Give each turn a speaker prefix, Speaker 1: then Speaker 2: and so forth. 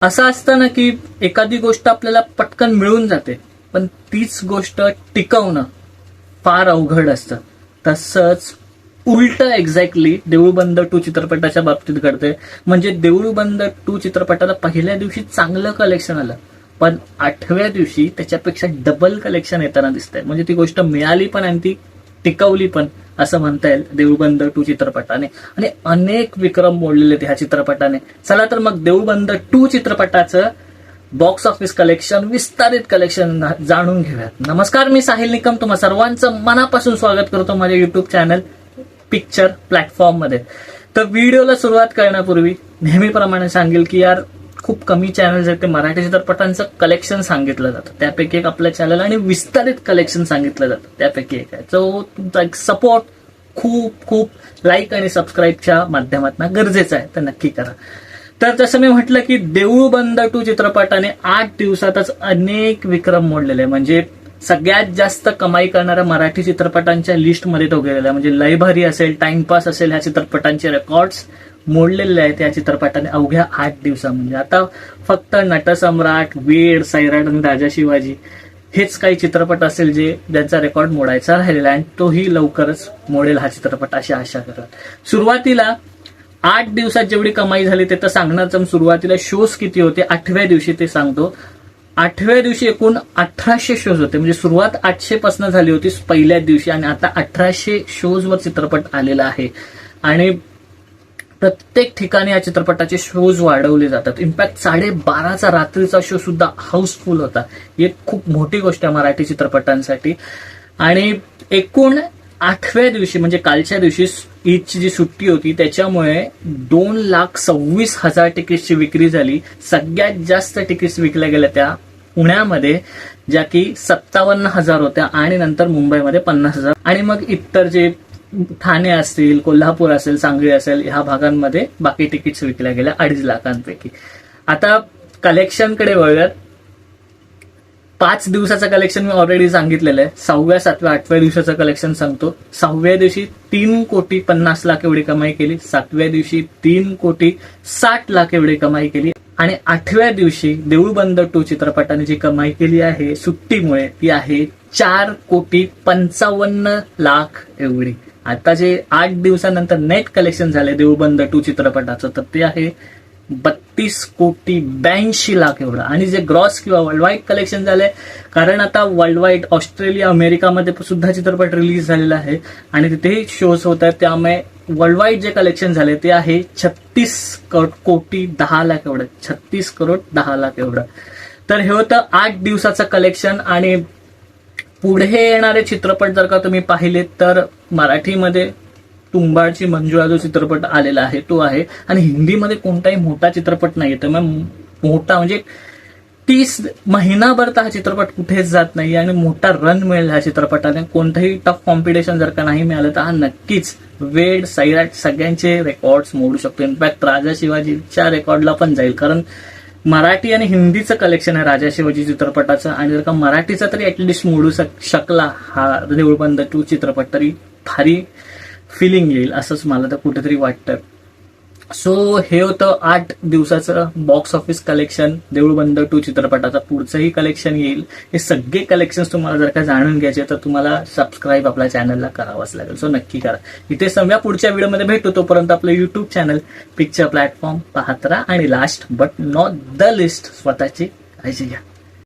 Speaker 1: असं असतं ना की एखादी गोष्ट आपल्याला पटकन मिळून जाते, पण तीच गोष्ट टिकवणं फार अवघड असतं. तसंच उलट एक्झॅक्टली देऊळ बंद 2 चित्रपटाच्या बाबतीत घडते. म्हणजे देऊळ बंद 2 चित्रपटाला पहिल्या दिवशी चांगलं कलेक्शन आलं, पण 8व्या दिवशी त्याच्यापेक्षा डबल कलेक्शन येताना दिसतंय. म्हणजे ती गोष्ट मिळाली पण आणि ती टिकवली पण, असं म्हणता येईल देऊळ बंद 2 चित्रपटाने. आणि अनेक विक्रम मोडलेले ह्या चित्रपटाने. चला तर मग देऊळ बंद 2 चित्रपटाचं बॉक्स ऑफिस कलेक्शन, विस्तारित कलेक्शन जाणून घेऊयात. नमस्कार, मी साहिल निकम तुम्हा सर्वांचं मनापासून स्वागत करतो माझ्या युट्यूब चॅनल पिक्चर प्लॅटफॉर्म मध्ये. तर व्हिडिओला सुरुवात करण्यापूर्वी नेहमीप्रमाणे सांगेल की यार, खूप कमी चॅनल्स आहेत ते मराठी चित्रपटांचं कलेक्शन सांगितलं जातं, त्यापैकी एक आपलं चॅनल, आणि विस्तारित कलेक्शन सांगितलं जातं त्यापैकी एक आहे. तो तुमचा एक सपोर्ट खूप खूप लाईक आणि सबस्क्राईबच्या माध्यमातून गरजेचं आहे, तर नक्की करा. तर जसं मी म्हटलं की देऊळ बंद 2 चित्रपटाने 8 दिवसातच अनेक विक्रम मोडलेले. म्हणजे सगळ्यात जास्त कमाई करणाऱ्या मराठी चित्रपटांच्या लिस्टमध्ये तो गेलेला आहे. म्हणजे लय भारी असेल, टाइमपास असेल, ह्या चित्रपटांचे रेकॉर्ड्स मोडलेले आहेत या चित्रपटाने अवघ्या 8 दिवसामध्ये. आता फक्त नटसम्राट, वेड, सैराट आणि राजा शिवाजी हेच काही चित्रपट असेल जे ज्यांचा रेकॉर्ड मोडायचा राहिलेला आहे, आणि तोही लवकरच मोडेल हा चित्रपट, अशी आशा करतात. सुरुवातीला 8 दिवसात जेवढी कमाई झाली ते तर सांगणार. सुरुवातीला शोज किती होते 8व्या दिवशी ते सांगतो. 8व्या दिवशी एकूण 1800 शोज होते. म्हणजे सुरुवात 800 पासून झाली होती पहिल्या दिवशी, आणि आता 1800 शोजवर चित्रपट आलेला आहे. आणि प्रत्येक ठिकाणी या चित्रपटाचे शोज वाढवले जातात. इनफॅक्ट 12:30चा रात्रीचा शो सुद्धा हाऊसफुल होता. ही एक खूप मोठी गोष्ट आहे मराठी चित्रपटांसाठी. आणि एकूण 8व्या दिवशी म्हणजे कालच्या दिवशी ईदची जी सुट्टी होती त्याच्यामुळे 2,26,000 तिकीट्सची विक्री झाली. सगळ्यात जास्त तिकीट्स विकल्या गेल्या त्या पुण्यामध्ये, ज्या की 57,000 होत्या, आणि नंतर मुंबईमध्ये 50,000, आणि मग इतर जे ठाणे असतील, कोल्हापूर असेल, सांगली असेल, ह्या भागांमध्ये बाकी तिकीट्स विकल्या गेल्या 2.5 लाखांपैकी. आता कलेक्शनकडे वळूयात. 5 दिवसाचं कलेक्शन मी ऑलरेडी सांगितलेलं आहे. 6व्या, 7व्या, 8व्या दिवसाचं कलेक्शन सांगतो. 6व्या दिवशी 3,50,00,000 एवढी कमाई केली. 7व्या दिवशी 3,60,00,000 एवढी कमाई केली. आणि 8व्या दिवशी देऊळ बंद 2 चित्रपटाने जी कमाई केली आहे सुट्टीमुळे, ती आहे 4,55,00,000 एवढी. आता जे 8 दिवसानंतर नेट कलेक्शन झाले देऊळ बंद 2 चित्रपटाचं, तर ते आहे 32,82,00,000 एवढं. आणि जे ग्रॉस किंवा वर्ल्ड वाईड कलेक्शन झालंय, कारण आता वर्ल्ड वाईड ऑस्ट्रेलिया, अमेरिकामध्ये सुद्धा चित्रपट रिलीज झालेला आहे आणि तिथेही शोज होत आहेत. त्यामुळे वर्ल्ड वाईड जे कलेक्शन झाले ते आहे 36,10,00,000 एवढं. 36,10,00,000 एवढं. तर हे होतं 8 दिवसाचं कलेक्शन. आणि पुढे येणारे चित्रपट जर का तुम्ही पाहिले तर मराठीमध्ये तुंबाडची मंजुळा जो चित्रपट आलेला आहे तो आहे, आणि हिंदीमध्ये कोणताही मोठा चित्रपट नाही. त्यामुळे मोठा म्हणजे 30 महिनाभर तर हा चित्रपट कुठेच जात नाही, आणि मोठा रन मिळेल ह्या चित्रपटाने. कोणतंही टफ कॉम्पिटिशन जर का नाही मिळालं तर हा नक्कीच वेड, सैराट सगळ्यांचे रेकॉर्ड्स मोडू शकतो. इनफॅक्ट राजा शिवाजीच्या रेकॉर्डला पण जाईल, कारण मराठी आणि हिंदीचं कलेक्शन आहे राजा शिवाजी चित्रपटाचं. आणि जर का मराठीचा तरी ऍटलिस्ट मोडू शकला हा देऊळ बंद 2 चित्रपट, तरी भारी फिलिंग येईल असंच मला तर कुठेतरी वाटतं. सो हे होतं 8 दिवसाचं बॉक्स ऑफिस कलेक्शन देऊळ बंद 2 चित्रपटाचं. पुढचंही कलेक्शन येईल. हे सगळे कलेक्शन तुम्हाला जर का जाणून घ्यायचे तर तुम्हाला सबस्क्राईब आपल्या चॅनलला करावंच लागेल. सो नक्की करा. इथे समजा पुढच्या व्हिडिओमध्ये भेटतो. तोपर्यंत आपलं युट्यूब चॅनल पिक्चर प्लॅटफॉर्म पाहत राहा. आणि last but not the list, स्वतःची काळजी घ्या.